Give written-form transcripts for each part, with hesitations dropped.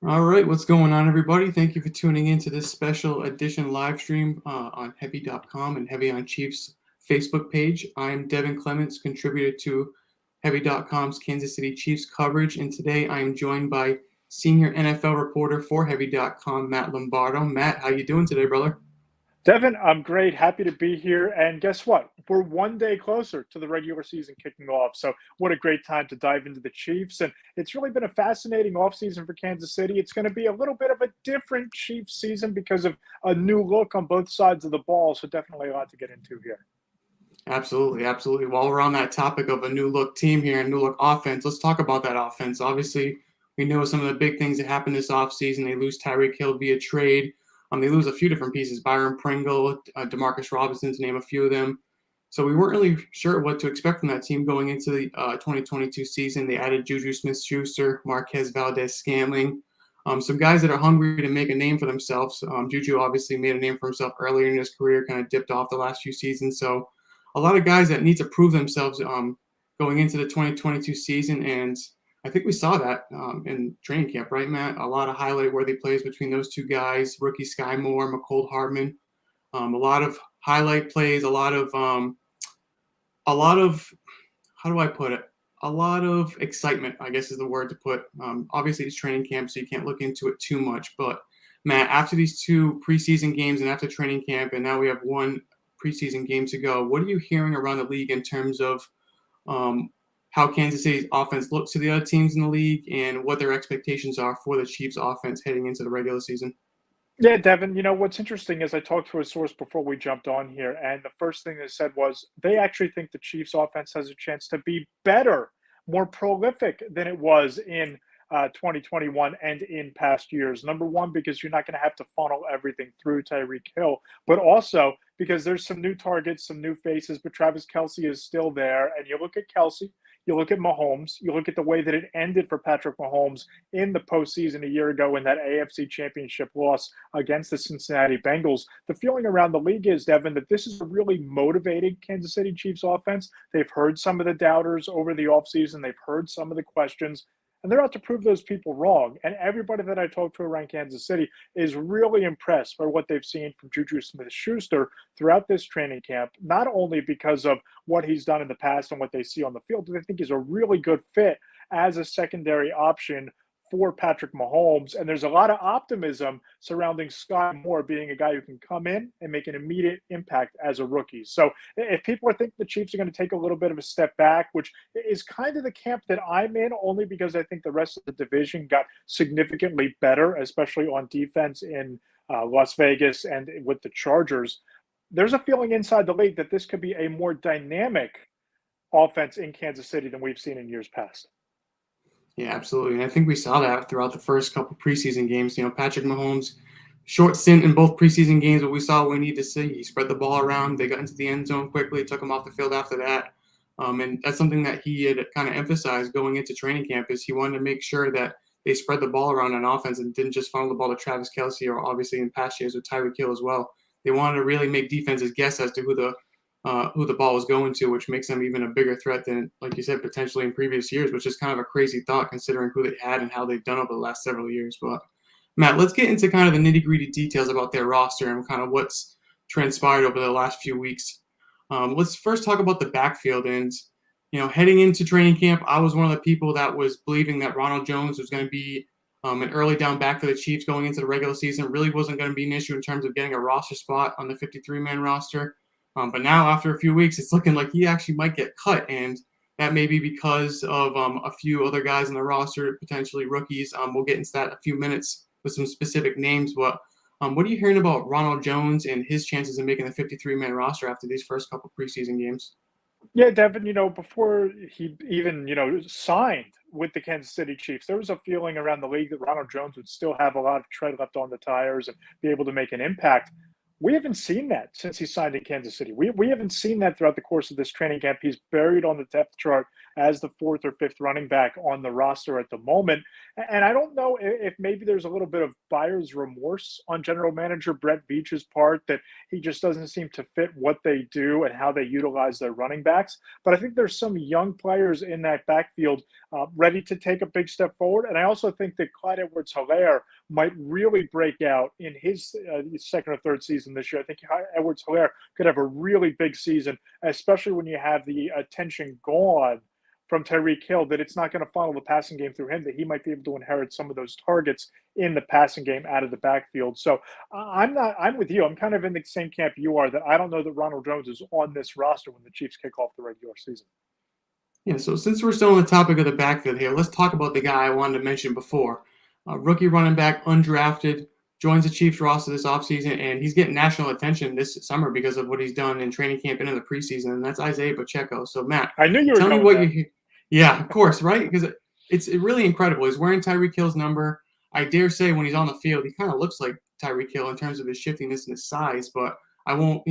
All right, what's going on, everybody? Thank you for tuning in to this special edition live stream on Heavy.com and Heavy on Chiefs Facebook page. I'm Devon Clements, contributor to Heavy.com's Kansas City Chiefs coverage, and today I am joined by senior NFL reporter for Heavy.com, Matt Lombardo. Matt, how you doing today, brother? Devin, I'm great. Happy to be here. And guess what? We're one day closer to the regular season kicking off. So, what a great time to dive into the Chiefs. And it's really been a fascinating offseason for Kansas City. It's going to be a little bit of a different Chiefs season because of a new look on both sides of the ball. So, definitely a lot to get into here. Absolutely, absolutely. While we're on that topic of a new look team here and new look offense, let's talk about that offense. Obviously, we know some of the big things that happened this offseason. They lose Tyreek Hill via trade. They lose a few different pieces, Byron Pringle, Demarcus Robinson, to name a few of them. So we weren't really sure what to expect from that team going into the 2022 season. They added Juju Smith-Schuster, Marquez Valdez-Scantling, some guys that are hungry to make a name for themselves. Juju obviously made a name for himself earlier in his career, kind of dipped off the last few seasons. So a lot of guys that need to prove themselves going into the 2022 season, and I think we saw that in training camp, right, Matt? A lot of highlight-worthy plays between those two guys, rookie Sky Moore, McCold Hardman. A lot of highlight plays, a lot of how do I put it? A lot of excitement, I guess is the word to put. Obviously, it's training camp, so you can't look into it too much. But Matt, after these two preseason games and after training camp, and now we have one preseason game to go, what are you hearing around the league in terms of how Kansas City's offense looks to the other teams in the league and what their expectations are for the Chiefs' offense heading into the regular season? Yeah, Devin, what's interesting is I talked to a source before we jumped on here, and the first thing they said was they actually think the Chiefs offense has a chance to be better, more prolific than it was in 2021 and in past years. Number one, because you're not going to have to funnel everything through Tyreek Hill, but also because there's some new targets, some new faces, but Travis Kelce is still there. And you look at Kelce, you look at Mahomes, you look at the way that it ended for Patrick Mahomes in the postseason a year ago in that AFC Championship loss against the Cincinnati Bengals. The feeling around the league is, Devin, that this is a really motivated Kansas City Chiefs offense. They've heard some of the doubters over the offseason. They've heard some of the questions, and they're out to prove those people wrong. And everybody that I talked to around Kansas City is really impressed by what they've seen from Juju Smith-Schuster throughout this training camp, not only because of what he's done in the past and what they see on the field, but they think he's a really good fit as a secondary option for Patrick Mahomes. And there's a lot of optimism surrounding Sky Moore being a guy who can come in and make an immediate impact as a rookie. So if people are thinking the Chiefs are going to take a little bit of a step back, which is kind of the camp that I'm in, only because I think the rest of the division got significantly better, especially on defense in Las Vegas and with the Chargers. There's a feeling inside the league that this could be a more dynamic offense in Kansas City than we've seen in years past. Yeah, absolutely. And I think we saw that throughout the first couple preseason games. Patrick Mahomes, short stint in both preseason games, but we saw what we need to see. He spread the ball around. They got into the end zone quickly, took him off the field after that. And that's something that he had kind of emphasized going into training camp is he wanted to make sure that they spread the ball around on offense and didn't just funnel the ball to Travis Kelce or obviously in past years with Tyreek Hill as well. They wanted to really make defenses guess as to who the ball was going to, which makes them even a bigger threat than, like you said, potentially in previous years, which is kind of a crazy thought considering who they had and how they've done over the last several years. But Matt, let's get into kind of the nitty-gritty details about their roster and kind of what's transpired over the last few weeks. Let's first talk about the backfield. And, heading into training camp, I was one of the people that was believing that Ronald Jones was going to be an early down back for the Chiefs going into the regular season. It really wasn't going to be an issue in terms of getting a roster spot on the 53-man roster. But now, after a few weeks, it's looking like he actually might get cut, and that may be because of a few other guys on the roster, potentially rookies. We'll get into that in a few minutes with some specific names. But what are you hearing about Ronald Jones and his chances of making the 53-man roster after these first couple preseason games? Yeah, Devin, before he even, signed with the Kansas City Chiefs, there was a feeling around the league that Ronald Jones would still have a lot of tread left on the tires and be able to make an impact. We haven't seen that since he signed in Kansas City. We haven't seen that throughout the course of this training camp. He's buried on the depth chart as the fourth or fifth running back on the roster at the moment. And I don't know if maybe there's a little bit of buyer's remorse on general manager Brett Veach's part, that he just doesn't seem to fit what they do and how they utilize their running backs. But I think there's some young players in that backfield ready to take a big step forward. And I also think that Clyde Edwards-Helaire might really break out in his second or third season this year. I think Edwards-Helaire could have a really big season, especially when you have the attention gone from Tyreek Hill, that it's not going to funnel the passing game through him, that he might be able to inherit some of those targets in the passing game out of the backfield. So I'm with you. I'm kind of in the same camp you are, that I don't know that Ronald Jones is on this roster when the Chiefs kick off the regular season. Yeah, so since we're still on the topic of the backfield here, let's talk about the guy I wanted to mention before. Rookie running back, undrafted, joins the Chiefs roster this offseason, and he's getting national attention this summer because of what he's done in training camp and in the preseason, and that's Isiah Pacheco. So, Matt, I knew you were tell me going what there. you hear. Yeah, of course, right? Because it's really incredible. He's wearing Tyreek Hill's number. I dare say when he's on the field, he kind of looks like Tyreek Hill in terms of his shiftiness and his size, but I won't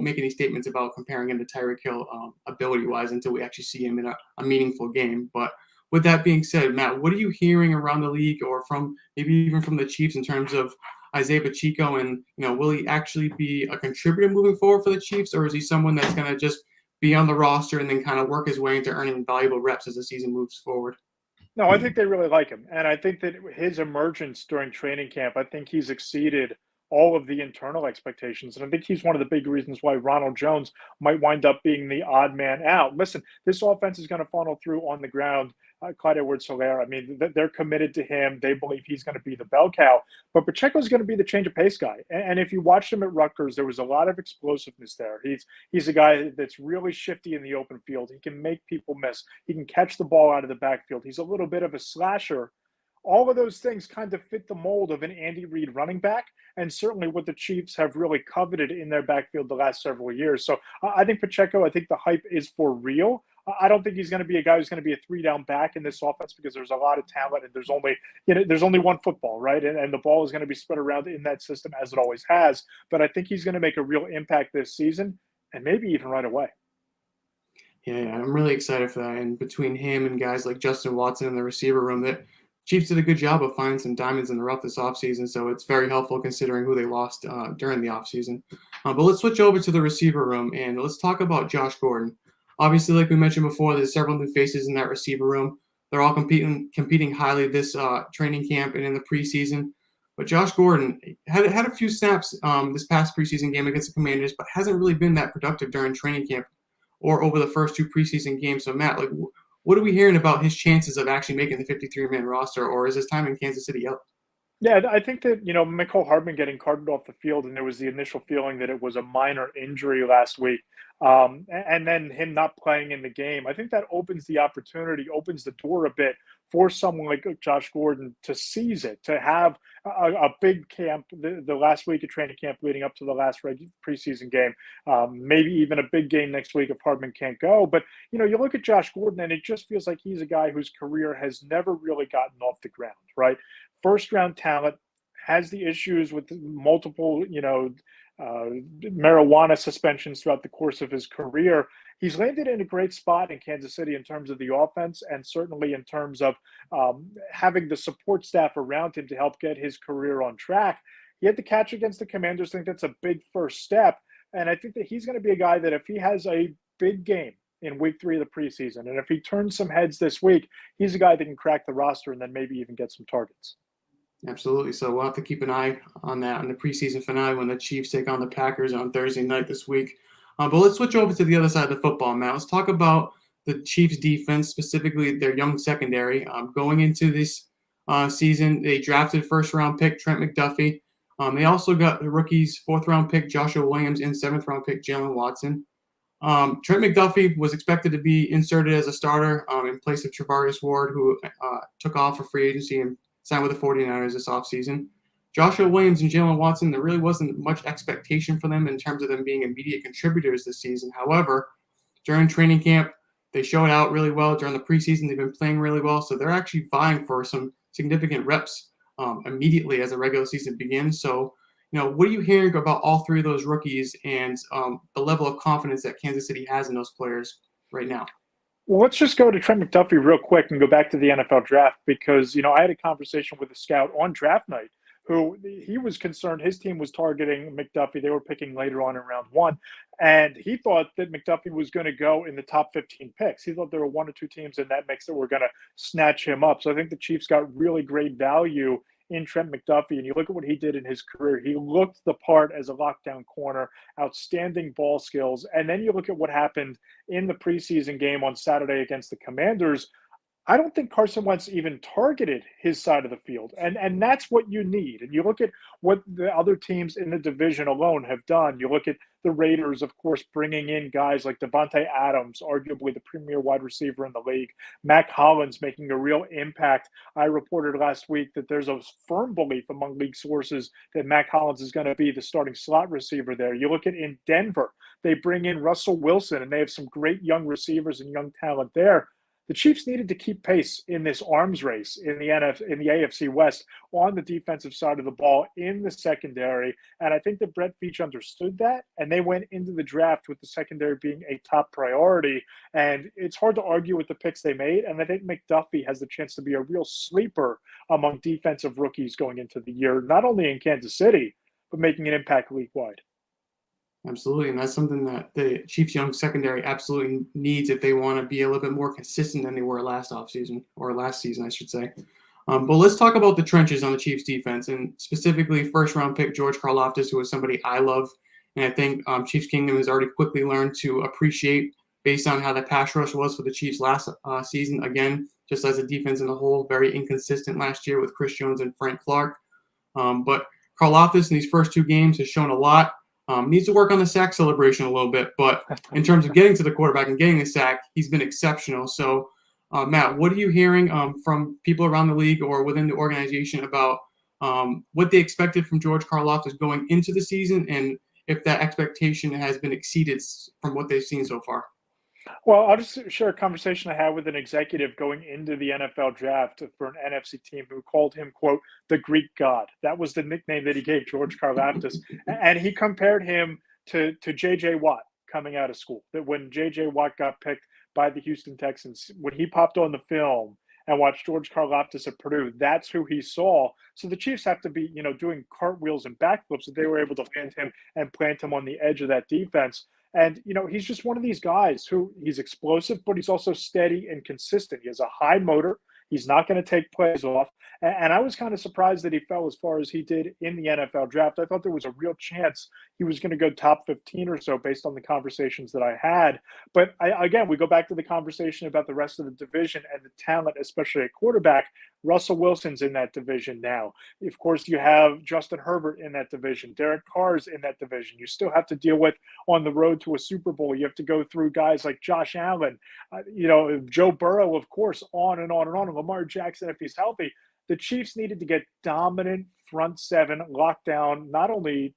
make any statements about comparing him to Tyreek Hill ability-wise until we actually see him in a meaningful game. But with that being said, Matt, what are you hearing around the league or from maybe even from the Chiefs in terms of Isiah Pacheco, and will he actually be a contributor moving forward for the Chiefs, or is he someone that's going to just be on the roster and then kind of work his way into earning valuable reps as the season moves forward? No, I think they really like him. And I think that his emergence during training camp, I think he's exceeded all of the internal expectations. And I think he's one of the big reasons why Ronald Jones might wind up being the odd man out. Listen, this offense is going to funnel through on the ground. Clyde Edwards-Helaire, I mean, they're committed to him. They believe he's going to be the bell cow. But Pacheco's going to be the change of pace guy. And if you watched him at Rutgers, there was a lot of explosiveness there. He's a guy that's really shifty in the open field. He can make people miss. He can catch the ball out of the backfield. He's a little bit of a slasher. All of those things kind of fit the mold of an Andy Reid running back, and certainly what the Chiefs have really coveted in their backfield the last several years. So I think Pacheco, I think the hype is for real. I don't think he's going to be a guy who's going to be a three-down back in this offense, because there's a lot of talent and there's only one football, right? And the ball is going to be spread around in that system as it always has. But I think he's going to make a real impact this season, and maybe even right away. Yeah, I'm really excited for that. And between him and guys like Justin Watson in the receiver room, that Chiefs did a good job of finding some diamonds in the rough this offseason, so it's very helpful considering who they lost during the offseason. But let's switch over to the receiver room, and let's talk about Josh Gordon. Obviously, like we mentioned before, there's several new faces in that receiver room. They're all competing highly this training camp and in the preseason. But Josh Gordon had a few snaps this past preseason game against the Commanders, but hasn't really been that productive during training camp or over the first two preseason games. So, Matt, what are we hearing about his chances of actually making the 53-man roster, or is his time in Kansas City up? Yeah, I think that, Mecole Hardman getting carted off the field, and there was the initial feeling that it was a minor injury last week, and then him not playing in the game. I think that opens the door a bit for someone like Josh Gordon to seize it, to have a big camp the last week of training camp leading up to the last preseason game, maybe even a big game next week if Hardman can't go. But, you look at Josh Gordon, and it just feels like he's a guy whose career has never really gotten off the ground, right? First round talent, has the issues with multiple, marijuana suspensions throughout the course of his career. He's landed in a great spot in Kansas City in terms of the offense, and certainly in terms of having the support staff around him to help get his career on track. He had the catch against the Commanders. I think that's a big first step. And I think that he's going to be a guy that if he has a big game in week 3 of the preseason, and if he turns some heads this week, he's a guy that can crack the roster and then maybe even get some targets. Absolutely. So we'll have to keep an eye on that in the preseason finale when the Chiefs take on the Packers on Thursday night this week. But let's switch over to the other side of the football, Matt. Let's talk about the Chiefs' defense, specifically their young secondary. Going into this season, they drafted first-round pick Trent McDuffie. They also got the rookies, 4th-round pick Joshua Williams and 7th-round pick Jalen Watson. Trent McDuffie was expected to be inserted as a starter in place of Travarius Ward, who took off for free agency and signed with the 49ers this offseason. Joshua Williams and Jalen Watson, there really wasn't much expectation for them in terms of them being immediate contributors this season. However, during training camp, they showed out really well. During the preseason, they've been playing really well. So they're actually vying for some significant reps immediately as the regular season begins. So, What are you hearing about all three of those rookies and the level of confidence that Kansas City has in those players right now? Well, let's just go to Trent McDuffie real quick and go back to the NFL draft because, I had a conversation with a scout on draft night who he was concerned his team was targeting McDuffie. They were picking later on in round one. And he thought that McDuffie was going to go in the top 15 picks. He thought there were one or two teams in that mix that were going to snatch him up. So I think the Chiefs got really great value in Trent McDuffie. And you look at what he did in his career, he looked the part as a lockdown corner, outstanding ball skills. And then you look at what happened in the preseason game on Saturday against the Commanders. I don't think Carson Wentz even targeted his side of the field. And that's what you need. And you look at what the other teams in the division alone have done. You look at the Raiders, of course, bringing in guys like Devontae Adams, arguably the premier wide receiver in the league. Mac Hollins making a real impact. I reported last week that there's a firm belief among league sources that Mac Hollins is going to be the starting slot receiver there. You look at in Denver, they bring in Russell Wilson, and they have some great young receivers and young talent there. The Chiefs needed to keep pace in this arms race in the AFC West on the defensive side of the ball in the secondary. And I think that Brett Veach understood that, and they went into the draft with the secondary being a top priority. And it's hard to argue with the picks they made. And I think McDuffie has the chance to be a real sleeper among defensive rookies going into the year, not only in Kansas City, but making an impact league-wide. Absolutely, and that's something that the Chiefs' young secondary absolutely needs if they want to be a little bit more consistent than they were last offseason, or last season, I should say. But let's talk about the trenches on the Chiefs' defense, and specifically first-round pick George Karlaftis, who is somebody I love, and I think Chiefs Kingdom has already quickly learned to appreciate based on how the pass rush was for the Chiefs last season. Again, just as a defense in the whole, very inconsistent last year with Chris Jones and Frank Clark. But Karlaftis in these first two games has shown a lot. Needs to work on the sack celebration a little bit, but in terms of getting to the quarterback and getting the sack, he's been exceptional. So, Matt, what are you hearing from people around the league or within the organization about what they expected from George Karlaftis going into the season, and if that expectation has been exceeded from what they've seen so far? Well, I'll just share a conversation I had with an executive going into the NFL draft for an NFC team who called him, quote, the Greek god. That was the nickname that he gave George Karlaftis. And he compared him to J.J. Watt coming out of school. That when J.J. Watt got picked by the Houston Texans, when he popped on the film and watched George Karlaftis at Purdue, that's who he saw. So the Chiefs have to be, doing cartwheels and backflips that they were able to land him and plant him on the edge of that defense. And, he's just one of these guys who he's explosive, but he's also steady and consistent. He has a high motor. He's not going to take plays off. And I was kind of surprised that he fell as far as he did in the NFL draft. I thought there was a real chance he was going to go top 15 or so based on the conversations that I had. But again, we go back to the conversation about the rest of the division and the talent, especially at quarterback. Russell Wilson's in that division now. Of course, you have Justin Herbert in that division. Derek Carr's in that division. You still have to deal with on the road to a Super Bowl. You have to go through guys like Josh Allen, Joe Burrow, of course, on and on and on. And Lamar Jackson, if he's healthy. The Chiefs needed to get dominant front seven lockdown, not only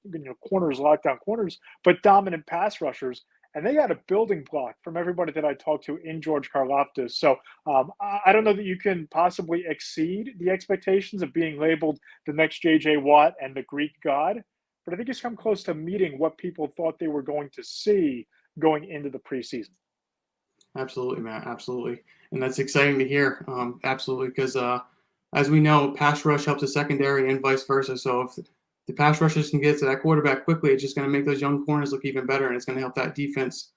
corners, lockdown corners, but dominant pass rushers. And they got a building block from everybody that I talked to in George Karlaftis. So I don't know that you can possibly exceed the expectations of being labeled the next J.J. Watt and the Greek god, but I think he's come close to meeting what people thought they were going to see going into the preseason. Absolutely, Matt. Absolutely. And that's exciting to hear. Absolutely. Because as we know, pass rush helps the secondary and vice versa. So if the pass rushers can get to that quarterback quickly, it's just going to make those young corners look even better. And it's going to help that defense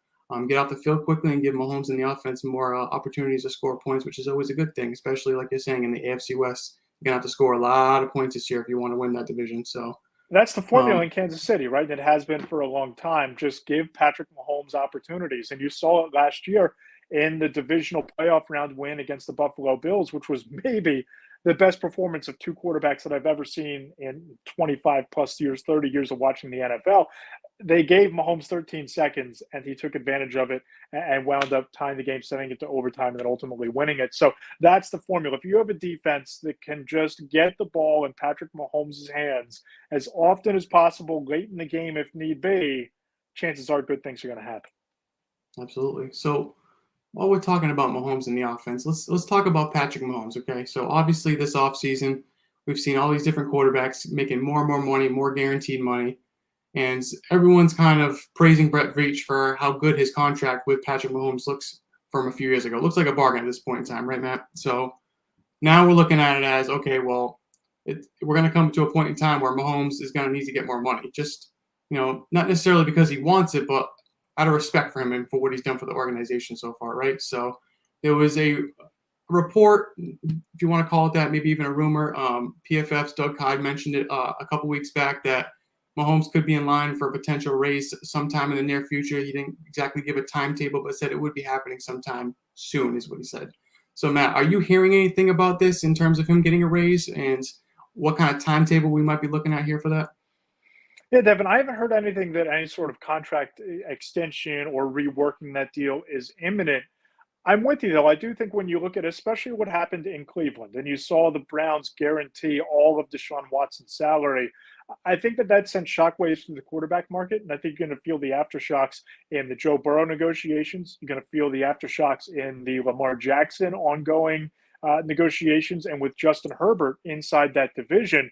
get off the field quickly and give Mahomes and the offense more opportunities to score points, which is always a good thing, especially like you're saying in the AFC West. You're going to have to score a lot of points this year if you want to win that division. So that's the formula in Kansas City, right? And it has been for a long time. Just give Patrick Mahomes opportunities. And you saw it last year in the divisional playoff round win against the Buffalo Bills, which was maybe the best performance of two quarterbacks that I've ever seen in 25 plus years, 30 years of watching the NFL. They gave Mahomes 13 seconds, and he took advantage of it and wound up tying the game, sending it to overtime, and then ultimately winning it. So that's the formula. If you have a defense that can just get the ball in Patrick Mahomes' hands as often as possible late in the game if need be, chances are good things are going to happen. Absolutely. So while we're talking about Mahomes and the offense, let's talk about Patrick Mahomes, okay? So obviously this offseason, We've seen all these different quarterbacks making more and more money, more guaranteed money. And everyone's kind of praising Brett Veach for how good his contract with Patrick Mahomes looks from a few years ago. Looks like a bargain at this point in time, right, Matt? So now we're looking at it as, okay, well, we're going to come to a point in time where Mahomes is going to need to get more money. Just, not necessarily because he wants it, but out of respect for him and for what he's done for the organization so far, right? So there was a report, if you want to call it that, maybe even a rumor. PFF's Doug Hyde mentioned it a couple weeks back that Mahomes could be in line for a potential raise sometime in the near future. He didn't exactly give a timetable, but said it would be happening sometime soon, is what he said. So, Matt, are you hearing anything about this in terms of him getting a raise, and what kind of timetable we might be looking at here for that? Yeah, Devin, I haven't heard anything that any sort of contract extension or reworking that deal is imminent. I'm with you, though. I do think when you look at especially what happened in Cleveland and you saw the Browns guarantee all of Deshaun Watson's salary, I think that sent shockwaves through the quarterback market. And I think you're going to feel the aftershocks in the Joe Burrow negotiations. You're going to feel the aftershocks in the Lamar Jackson ongoing negotiations and with Justin Herbert inside that division.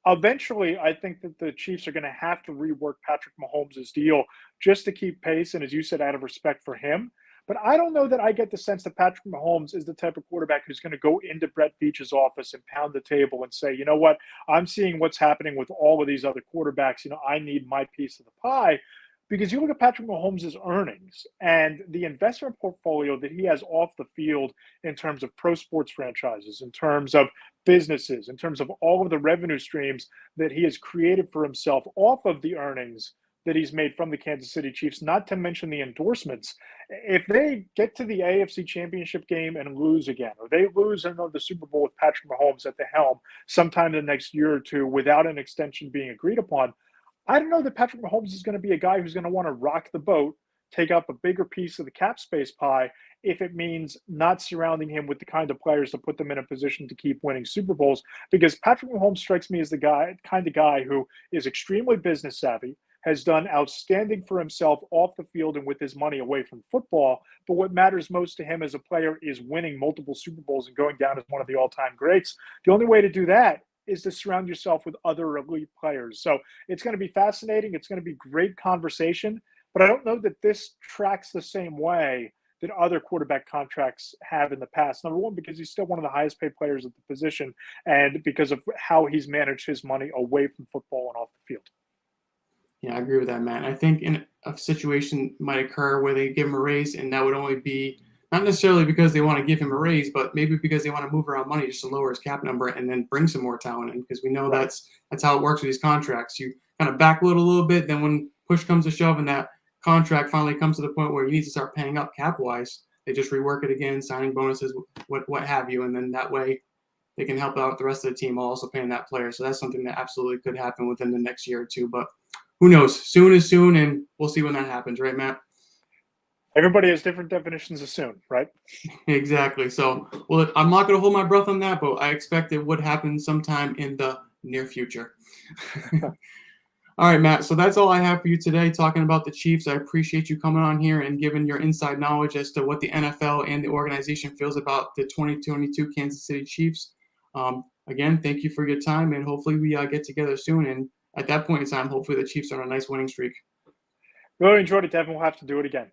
Eventually, I think that the Chiefs are going to have to rework Patrick Mahomes' deal just to keep pace. And as you said, out of respect for him. But I don't know that I get the sense that Patrick Mahomes is the type of quarterback who's going to go into Brett Veach's office and pound the table and say, you know what, I'm seeing what's happening with all of these other quarterbacks. I need my piece of the pie. Because you look at Patrick Mahomes' earnings and the investment portfolio that he has off the field in terms of pro sports franchises, in terms of businesses, in terms of all of the revenue streams that he has created for himself off of the earnings that he's made from the Kansas City Chiefs, not to mention the endorsements. If they get to the AFC Championship game and lose again, or they lose the Super Bowl with Patrick Mahomes at the helm sometime in the next year or two without an extension being agreed upon, I don't know that Patrick Mahomes is going to be a guy who's going to want to rock the boat, take up a bigger piece of the cap space pie, if it means not surrounding him with the kind of players to put them in a position to keep winning Super Bowls. Because Patrick Mahomes strikes me as the kind of guy who is extremely business savvy, has done outstanding for himself off the field and with his money away from football. But what matters most to him as a player is winning multiple Super Bowls and going down as one of the all-time greats. The only way to do that is to surround yourself with other elite players. So it's going to be fascinating. It's going to be great conversation. But I don't know that this tracks the same way that other quarterback contracts have in the past. Number one, because he's still one of the highest paid players at the position, and because of how he's managed his money away from football and off the field. Yeah, I agree with that, Matt. I think in a situation might occur where they give him a raise, and that would only be not necessarily because they want to give him a raise, but maybe because they want to move around money just to lower his cap number and then bring some more talent in, because we know Right. that's how it works with these contracts. You kind of backload a little bit, then when push comes to shove and that contract finally comes to the point where you need to start paying up cap-wise, they just rework it again, signing bonuses, what have you, and then that way they can help out the rest of the team while also paying that player. So that's something that absolutely could happen within the next year or two. But who knows? Soon is soon, and we'll see when that happens, right, Matt? Everybody has different definitions of soon, right? Exactly. So, well, I'm not going to hold my breath on that, but I expect it would happen sometime in the near future. All right, Matt. So that's all I have for you today, talking about the Chiefs. I appreciate you coming on here and giving your inside knowledge as to what the NFL and the organization feels about the 2022 Kansas City Chiefs. Again, thank you for your time, and hopefully we get together soon. And at that point in time, hopefully the Chiefs are on a nice winning streak. Really enjoyed it, Devin. We'll have to do it again.